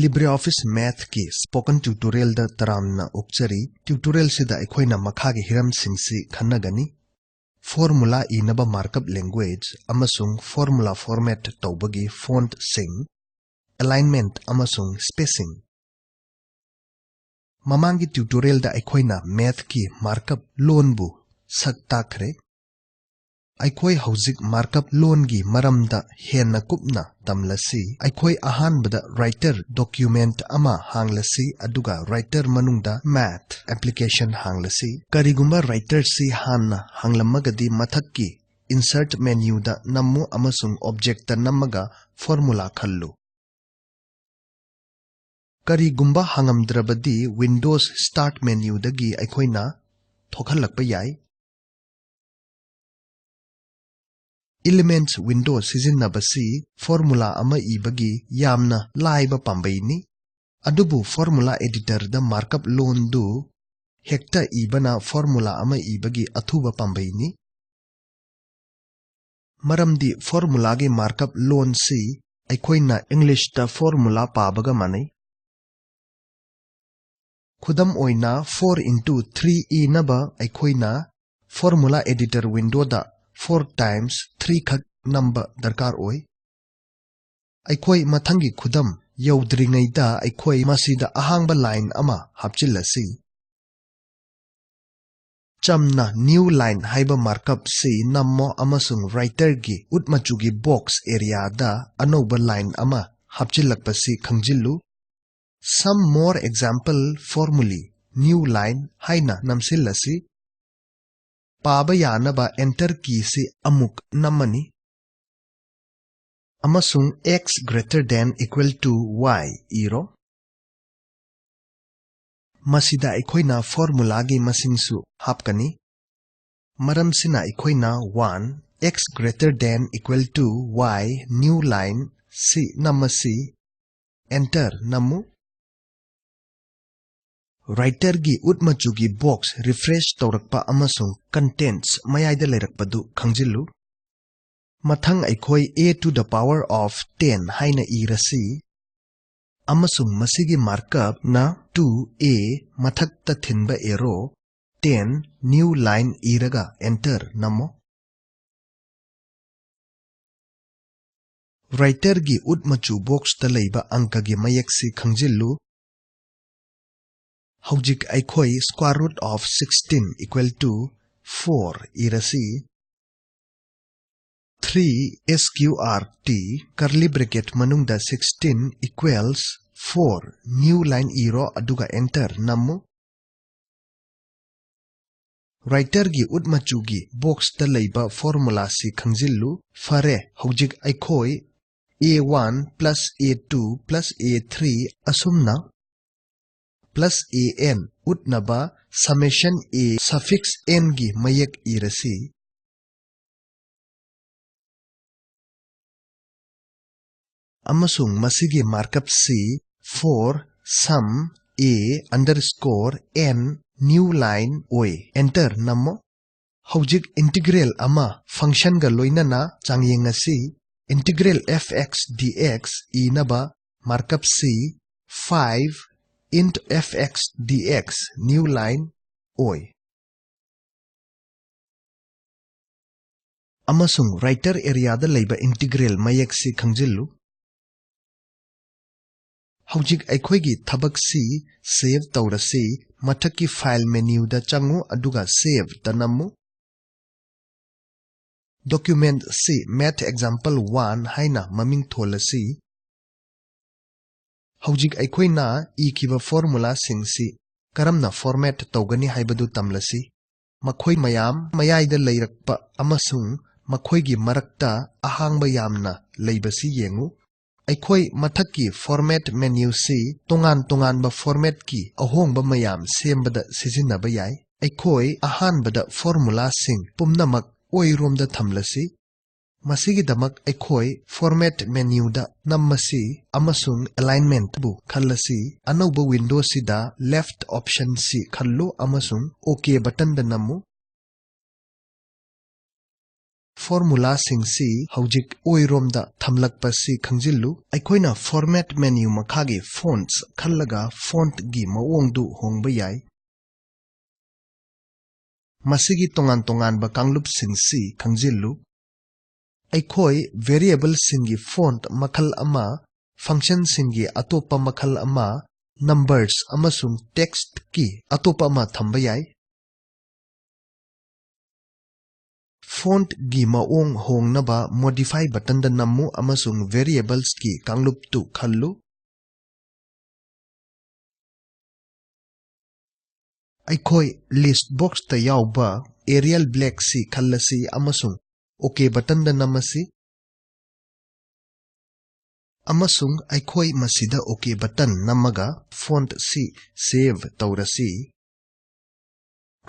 LibreOffice Math की Spoken Tutorial दा तरामना उपचरी tutorial सिदा अखोइना मखागे हिरम सिंगसी खन्नगनी formula इनबा markup language अमसुंग formula format तौबगी font sing alignment अमसुंग spacing ममांगी tutorial दा अखोइना math की markup loan बु सकताखरे अखोई हौजिक markup loan की मरमदा हेन कुपना तमलसी अखोई अहानबदा writer document अमा हांगलसी अदुगा writer मनुंगदा math application हांगलसी करिगुंबा writer सी हानना हांगलमगदी मथक की insert menu दा नम्मु अमसुंग object दा नम्मगा formula खल्लु करिगुंबा हांगमद्रबदी windows start menu दगी अखोइना थोखलकपा याई Elements window सिजिन्नबसी formula अमा इबगी यामना लाइबा पाम्बैनी अदुबु formula editor दा markup loan दु हेक्टा इबना formula अमा इबगी अथुबा पाम्बैनी मरमदी formula गे markup loan सी अखोइना English दा formula पाबगा मानै खुदम ओइना 4x3 इनबा अखोइना formula editor window दा 4 times 3 खक नंबर दरकार ओय अखोई मथंगी खुदम यौद्रिंगैदा अखोई मसीदा अहांगबा लाइन अमा हापचिलसी चमना न्यू लाइन हाइबा मार्कअप से नम्मो अमसुंग राइटर गी उटमचुगी बॉक्स एरिया दा अनोबा लाइन अमा हापचिलकपसी खंगजिल्लु some more example formulae new line हाइना नमसिलसी पाबा यानबा enter की से अमुक नमनी अमसुंग x greater than equal to y इरो मसीदा अखोइना formula गी मसिंगसु हापकनी मरमसिना अखोइना 1 x greater than equal to y new line C नमसी enter Namu Writer गी उटमचुगी box refresh तौरकपा अमसुंग contents मयाइदा लेरकपदु खंगजिल्लु मथंग अखोई a to the power of 10 हाइना इरसी अमसुंग मसिगी markup ना 2a मथक्ता थिनबा arrow 10 new line इरगा enter नमो Writer गी उटमचु box तलैबा अंकगी मयक्सी खंगजिल्लु Howjik अखोई square root of 16 equal to 4 इरसी 3 sqrt curly bracket manungda 16 equals 4 new line iro aduga enter namu Writer gi utmachugi box ta leiba formula si khangzillu fare howjik अखोई a1 plus a2 plus a3 asumna plus an utnaba summation a suffix n gi mayak irasi amasung masigi markup c for sum a underscore n new line oi enter namo howjik integral ama function ga loinana changyengasi integral fx dx inaba markup c 5 into fx dx new line oi amasung writer area da leiba integral mayak si khangjilu howjik akhoi gi thabak si save tawrasi mathaki file menu da changu aduga save tanamu document si math example 1 haina maming tholasi Howjik अखोइना इखिबा formula सिंगसी करमना format तौगनी हाइबदु तमलसी मखोइ मयाम मयाइदा लैरकपा अमसुंग मखोइगी मरक्ता अहांगबा यामना लैबसी येंगु अखोइ मथक्की format menu C तोंगान तोंगानबा format की अहोंगबा मयाम सेमबदा सिजिन्नबा याय अखोइ अहानबदा formula सिंग पुमनमक ओइरोमदा थमलसी मसिगी दमक अखोई format menu da nammasi amasung alignment bu khallasi anauba window sida left option si khallo amasung ok button da nammu formula singsi hojik oiromda thamlakpasi khangjilu aikoina format menu makhagi fonts khallaga font gi mawongdu hongba yai masigi tongan ba kanglup singsi khangjilu aikoi variable singi font makhal ama function singi atopa makhal ama numbers amasung text ki atopa ama thamba yai font gi maong hongnaba modify button da namu amasung variables ki kanglup tu khallu aikoi list box ta yawba Arial black si khallasi amasung okay button da namasi amasung aikoi masida okay button namaga font si save tawrasi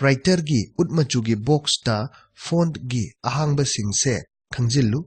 writer gi utmachu gi box ta font gi ahangba singse khangjilu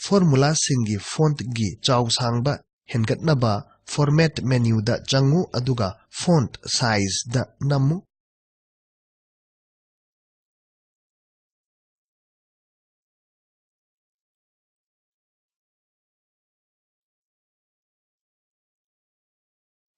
formula singi font gi chaw sangba hengatnaba format menu da changu aduga font size da namu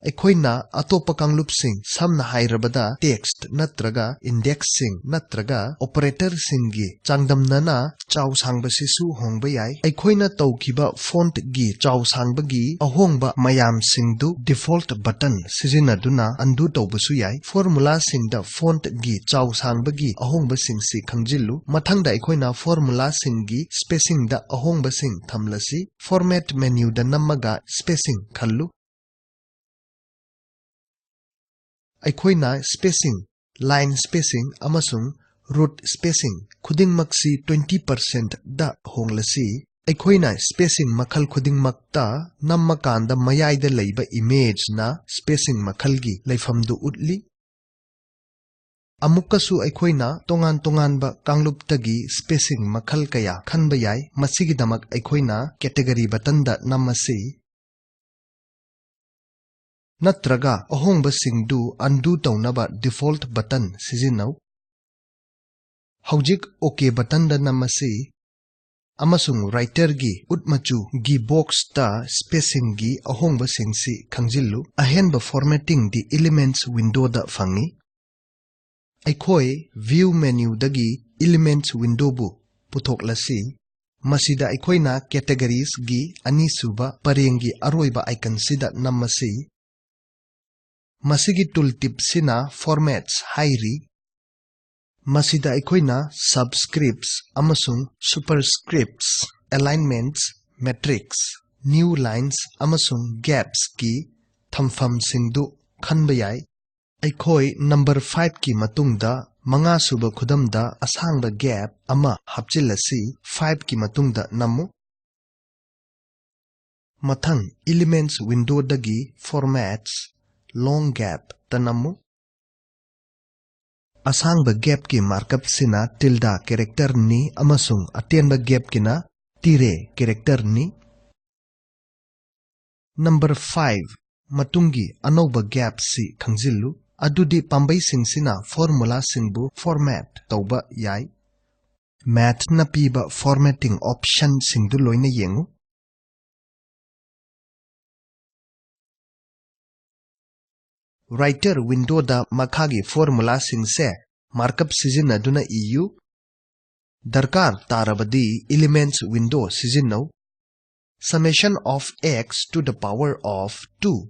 aikoina atopa kanglupsing samna hairabada text natraga indexing natraga operator singi changdamnana chaw sangbasisu hongba yai aikoina tawkiba font gi chaw sangbagi ahongba mayam singdu default button sizinaduna undo tawbasu yai formula singda font gi chaw sangbagi ahongba singsi khangjillu mathangda aikoina formula singi spacing da ahongba sing thamlasi format menu da namaga spacing khallu aikoina spacing line spacing amasung root spacing khudingmaksi 20% da honglasi aikoina spacing makhal khudingmakta nammakanda mayaida leiba image na spacing makhalgi leifamdu utli amukkasu aikoina tongan ba kangluptagi spacing makhal kaya khanba yai masigidamak aikoina category button da namasi natraga ahongba singdu undo tawnaba default button sizinau hojik okay button da namasi amasung writer gi utmachu gi box ta spacing gi ahongba singsi khangjillu ahenba formatting di elements window da fangi aikoi view menu dagi elements window bu puthoklasi masida aikoina categories gi anisuba parengi aroiba icon sida namasi masigi tooltip sina formats hairi masida aikoina subscripts amasung superscripts alignments matrix new lines amasung gaps ki thamfam singdu khanba yai aikoi number 5 ki matungda manga suba khudamda asangba gap ama hapchilasi 5 ki matungda namu mathang elements window dagi formats long gap tanamu asangba gap ki markup sina tilde character ni amasung atenba gap kina tire character ni number 5 matungi anoba gap si khangjillu adudi pambai singsina formula singbu format tauba yai math na piba formatting option singdu loina yengu writer window da makhagi formula singse markup sizinaduna iu darkar tarabadi elements window sizinau summation of x to the power of 2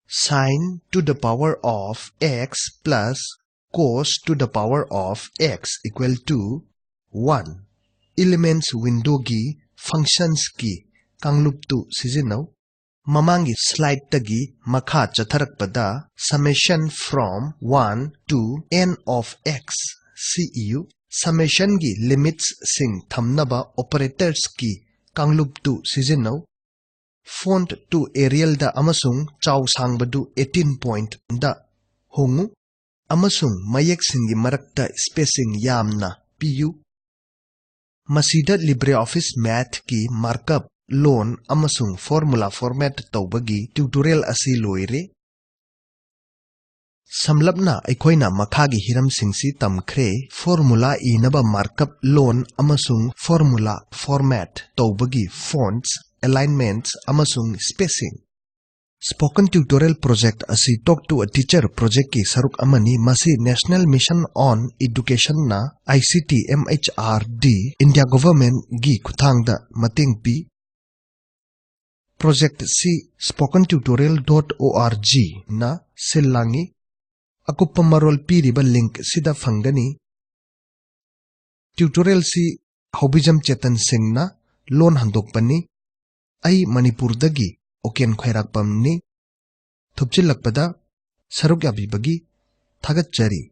sin to the power of x plus cos to the power of x equal to 1 elements window gi functions ki kanglup tu sizinau mamangi slide tagi makha chatharakpada summation from 1 to n of x cu summation gi limits sing thamnaba operators ki kanglup tu sizinau font to Arial da amasung chaw sangbadu 18 point da hongu amasung mayek singi marakta spacing yamna piu masida LibreOffice-Math ki markup loan amasung formula format tawbagi tutorial asi loire Samlapna aikoina makhagi hiramsingsi tamkhre formula inaba markup loan amasung formula format tawbagi fonts, alignments amasung spacing. Spoken Tutorial Project asi Talk to a Teacher project ki saruk amani masi National Mission on Education na ICT MHRD India Government gi kuthangda mating pi. Project si spokentutorial.org na silangi. Akupa marol piriba link sida fangani. Tutorial si Hobijam Chetan Singh na loan handok pani. Ay Manipur dagi oken khairak pamni. Thupchilakpada saruk yabibagi thagat jari.